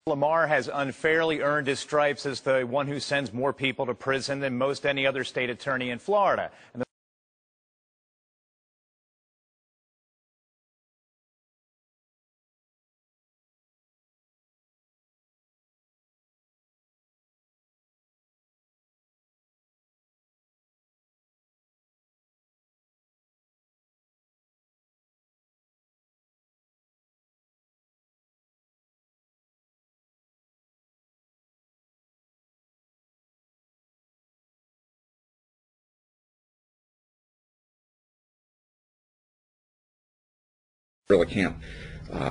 Lamar has unfairly earned his stripes as the one who sends more people to prison than most any other state attorney in Florida. And really can't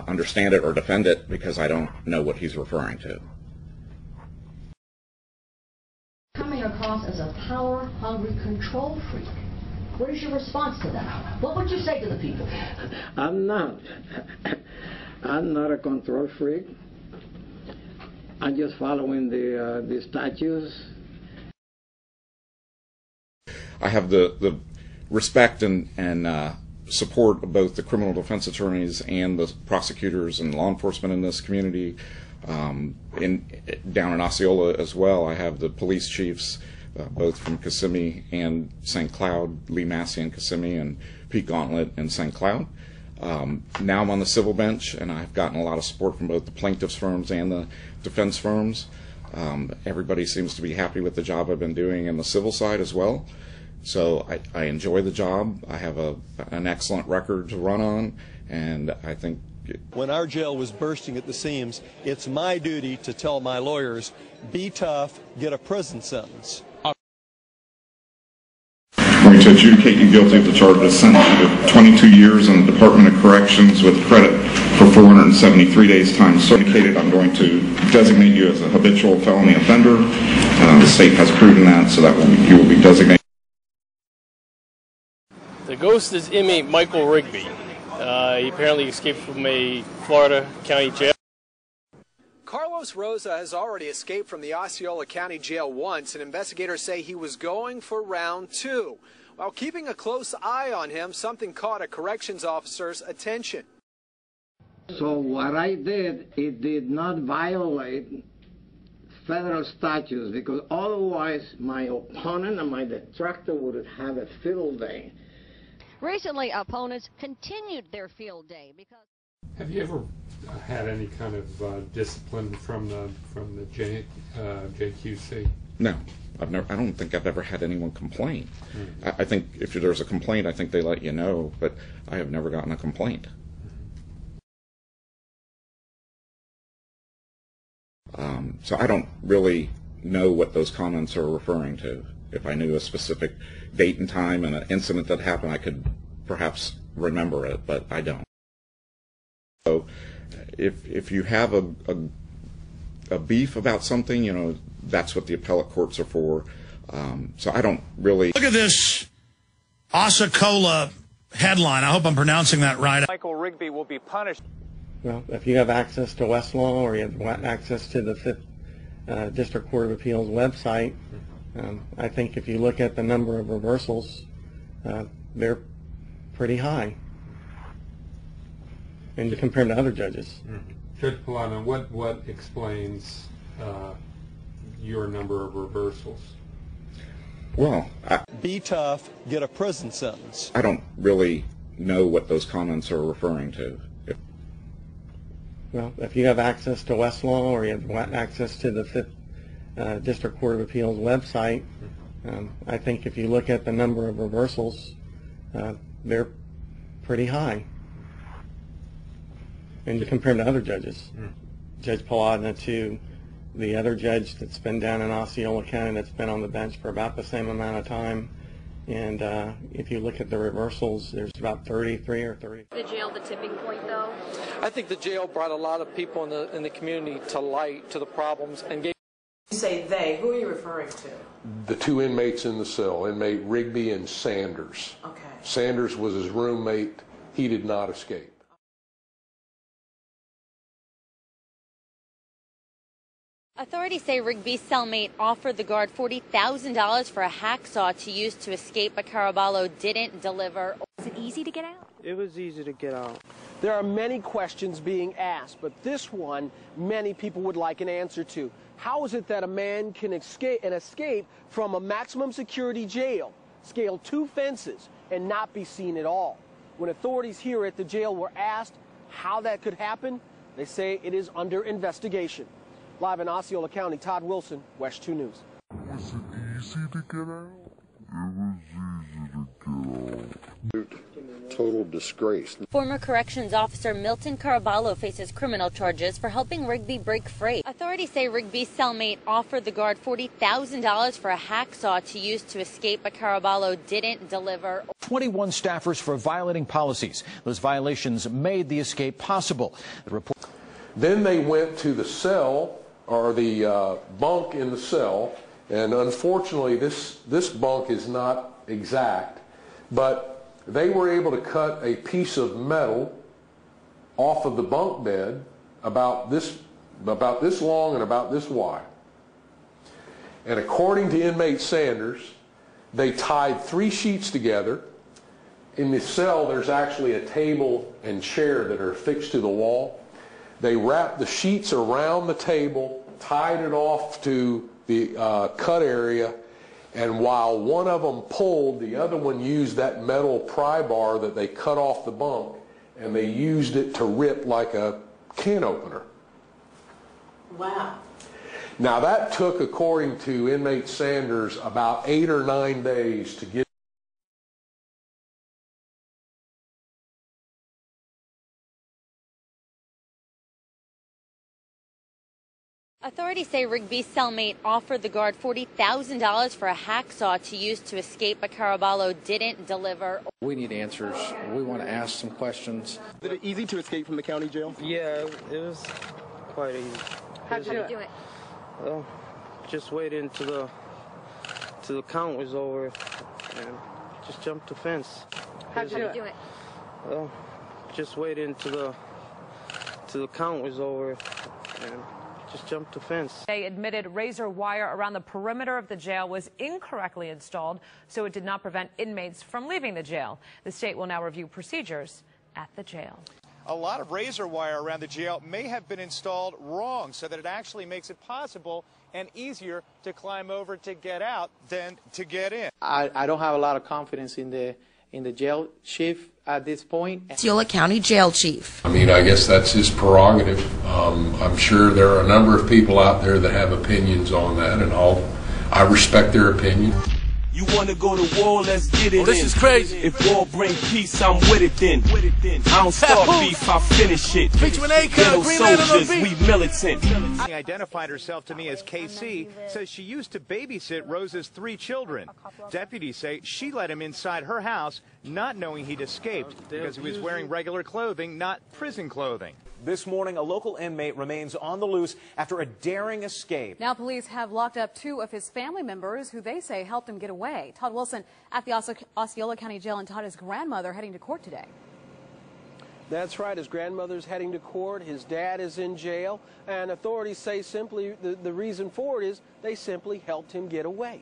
understand it or defend it because I don't know what he's referring to. Coming across as a power-hungry control freak. What is your response to that? What would you say to the people? I'm not a control freak. I'm just following the statutes. I have the respect and support of both the criminal defense attorneys and the prosecutors and law enforcement in this community. Down in Osceola as well, I have the police chiefs, both from Kissimmee and St. Cloud, Lee Massey in Kissimmee and Pete Gauntlet in St. Cloud. Now I'm on the civil bench, and I've gotten a lot of support from both the plaintiffs' firms and the defense firms. Everybody seems to be happy with the job I've been doing in the civil side as well. So I enjoy the job. I have an excellent record to run on, and I think when our jail was bursting at the seams, it's my duty to tell my lawyers, be tough, get a prison sentence. Going to adjudicate you guilty of the charges, sentence you to 22 years in the Department of Corrections with credit for 473 days time certificated. I'm going to designate you as a habitual felony offender. The state has proven that, so that you will be designated. The ghost is inmate Michael Rigby. He apparently escaped from a Florida county jail. Carlos Rosa has already escaped from the Osceola County Jail once, and investigators say he was going for round 2. While keeping a close eye on him, something caught a corrections officer's attention. So what I did, it did not violate federal statutes, because otherwise my opponent and my detractor would have a field day. Recently, opponents continued their field day because... Have you ever had any kind of discipline from the JQC? No, I've never. I don't think I've ever had anyone complain. I think if there's a complaint, I think they let you know, but I have never gotten a complaint. So I don't really know what those comments are referring to. If I knew a specific date and time and an incident that happened, I could perhaps remember it, but I don't. So if you have a beef about something, you know, that's what the appellate courts are for. So I don't really... Look at this Osceola headline. I hope I'm pronouncing that right. Michael Rigby will be punished. Well, if you have access to Westlaw or you have access to the 5th District Court of Appeals website, I think if you look at the number of reversals, they're pretty high, and compared to other judges. Judge Polano, what explains your number of reversals? Well, be tough, get a prison sentence. I don't really know what those comments are referring to. Well, if you have access to Westlaw or you have access to the 5th District Court of Appeals website, I think if you look at the number of reversals, they're pretty high, and compared to other judges. Judge Polano, too, the other judge that's been down in Osceola County that's been on the bench for about the same amount of time, and if you look at the reversals, there's about 33 or 30. The jail, the tipping point, though? I think the jail brought a lot of people in the community to light, to the problems, and gave... You say they, who are you referring to? The 2 inmates in the cell, inmate Rigby and Sanders. Okay. Sanders was his roommate. He did not escape. Authorities say Rigby's cellmate offered the guard $40,000 for a hacksaw to use to escape, but Caraballo didn't deliver. Is it easy to get out? It was easy to get out. There are many questions being asked, but this one many people would like an answer to. How is it that a man can escape from a maximum security jail, scale 2 fences, and not be seen at all? When authorities here at the jail were asked how that could happen, they say it is under investigation. Live in Osceola County, Todd Wilson, West 2 News. Was it easy to get out? It was easy to get out. Total disgrace. Former corrections officer Milton Caraballo faces criminal charges for helping Rigby break free. Authorities say Rigby's cellmate offered the guard $40,000 for a hacksaw to use to escape, but Caraballo didn't deliver. 21 staffers for violating policies. Those violations made the escape possible. The report. Then they went to the cell, or the bunk in the cell, and unfortunately this bunk is not exact, but they were able to cut a piece of metal off of the bunk bed about this long and about this wide. And according to inmate Sanders, they tied 3 sheets together. In the cell, there's actually a table and chair that are fixed to the wall. They wrapped the sheets around the table, tied it off to the cut area, and while one of them pulled, the other one used that metal pry bar that they cut off the bunk, and they used it to rip like a can opener. Wow. Now that took, according to inmate Sanders, about 8 or 9 days to get. Authorities say Rigby's cellmate offered the guard $40,000 for a hacksaw to use to escape, but Caraballo didn't deliver. We need answers. We want to ask some questions. Was it easy to escape from the county jail? Yeah, it was quite easy. How'd you do it? Well, just waited until the count was over and just jumped the fence. How'd you do it? Well, just waited until the count was over and just jumped the fence. They admitted razor wire around the perimeter of the jail was incorrectly installed, so it did not prevent inmates from leaving the jail. The state will now review procedures at the jail. A lot of razor wire around the jail may have been installed wrong, so that it actually makes it possible and easier to climb over to get out than to get in. I don't have a lot of confidence in the jail chief at this point. Osceola County Jail Chief. I mean, I guess that's his prerogative. I'm sure there are a number of people out there that have opinions on that, and I respect their opinion. You want to go to war, let's get it in. This is crazy. If war bring peace, I'm with it then. I don't start beef, I finish it. Ghetto soldiers, we militant. She identified herself to me as KC, says she used to babysit Rosa's 3 children. Deputies say she let him inside her house, not knowing he'd escaped because he was wearing regular clothing, not prison clothing. This morning, a local inmate remains on the loose after a daring escape. Now police have locked up 2 of his family members who they say helped him get away. Todd Wilson at the Osceola County Jail, and Todd, his grandmother heading to court today. That's right. His grandmother's heading to court. His dad is in jail. And authorities say simply the reason for it is they simply helped him get away.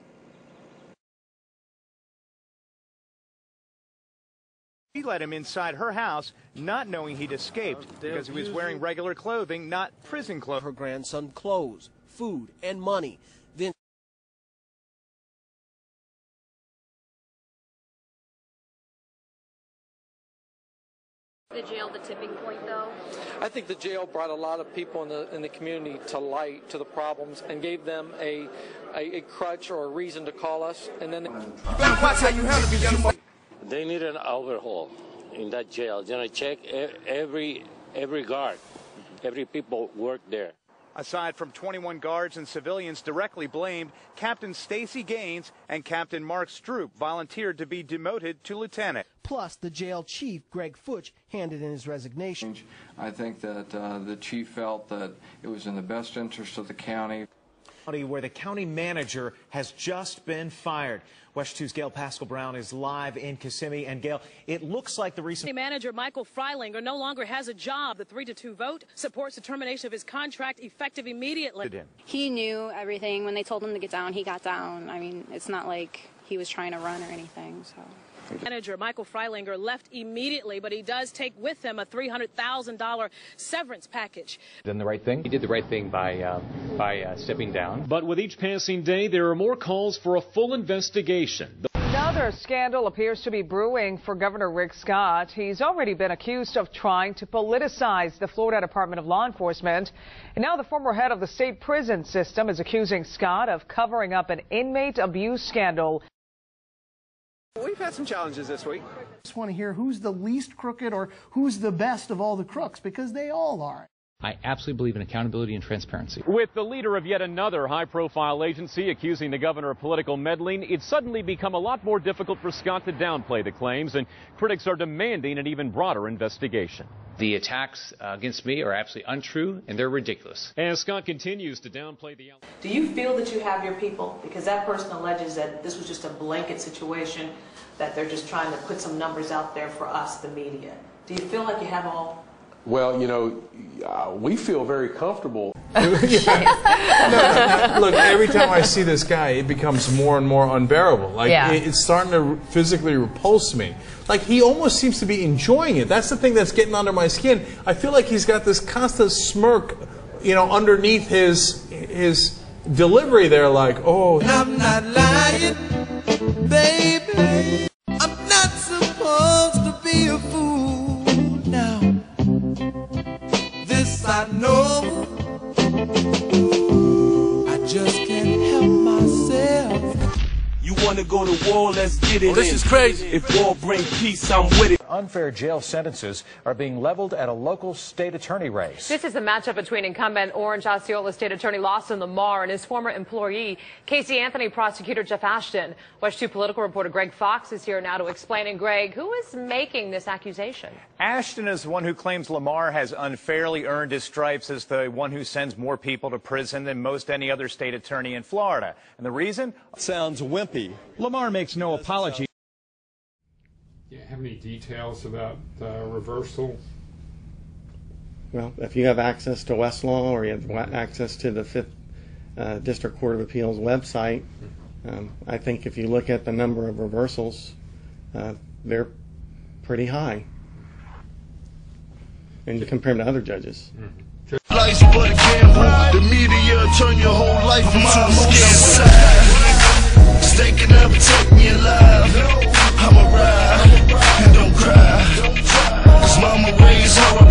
She let him inside her house, not knowing he'd escaped because he was wearing regular clothing, not prison clothes. Her grandson clothes, food, and money. Then The jail, the tipping point, though? I think the jail brought a lot of people in the community to light, to the problems, and gave them a crutch or a reason to call us. And then they need an overhaul in that jail. You know, check every guard, every people work there. Aside from 21 guards and civilians directly blamed, Captain Stacy Gaines and Captain Mark Stroop volunteered to be demoted to lieutenant. Plus, the jail chief, Greg Futch, handed in his resignation. I think that the chief felt that it was in the best interest of the county. Where the county manager has just been fired. West 2's Gail Pascal-Brown is live in Kissimmee. And Gail, it looks like the recent manager Michael Freilinger no longer has a job. The 3-2 vote supports the termination of his contract effective immediately. He knew everything. When they told him to get down, he got down. I mean, it's not like he was trying to run or anything. So Manager Michael Freilinger left immediately, but he does take with him a $300,000 severance package. Done the right thing. He did the right thing by stepping down. But with each passing day, there are more calls for a full investigation. Another scandal appears to be brewing for Governor Rick Scott. He's already been accused of trying to politicize the Florida Department of Law Enforcement. And now the former head of the state prison system is accusing Scott of covering up an inmate abuse scandal. We've had some challenges this week. I just want to hear who's the least crooked or who's the best of all the crooks, because they all are. I absolutely believe in accountability and transparency. With the leader of yet another high-profile agency accusing the governor of political meddling, it's suddenly become a lot more difficult for Scott to downplay the claims, and critics are demanding an even broader investigation. The attacks against me are absolutely untrue, and they're ridiculous. As Scott continues to downplay the... Do you feel that you have your people? Because that person alleges that this was just a blanket situation, that they're just trying to put some numbers out there for us, the media. Do you feel like you have all? Well, you know, we feel very comfortable. No, look, every time I see this guy, it becomes more and more unbearable. Like, it's starting to physically repulse me. Like, he almost seems to be enjoying it. That's the thing that's getting under my skin. I feel like he's got this constant smirk, you know, underneath his delivery there, like, oh. I'm not lying, baby. I'm not supposed to be a fool now. This I know. I just can't help myself. You wanna go to war, let's get it in. This is crazy. If war bring peace, I'm with it. Unfair jail sentences are being leveled at a local state attorney race. This is the matchup between incumbent Orange-Osceola State Attorney Lawson Lamar and his former employee, Casey Anthony prosecutor Jeff Ashton. Watch 2 political reporter Greg Fox is here now to explain. And Greg, who is making this accusation? Ashton is the one who claims Lamar has unfairly earned his stripes as the one who sends more people to prison than most any other state attorney in Florida. And the reason? Sounds wimpy. Lamar makes no apology. Yeah, have any details about reversal? Well, if you have access to Westlaw or you have access to the 5th District Court of Appeals website, I think if you look at the number of reversals, they're pretty high, and you compare them to other judges. Life's but a gamble. The media turn your whole life into a scam. They can never take me alive. I'ma ride and don't cry. 'Cause mama raised her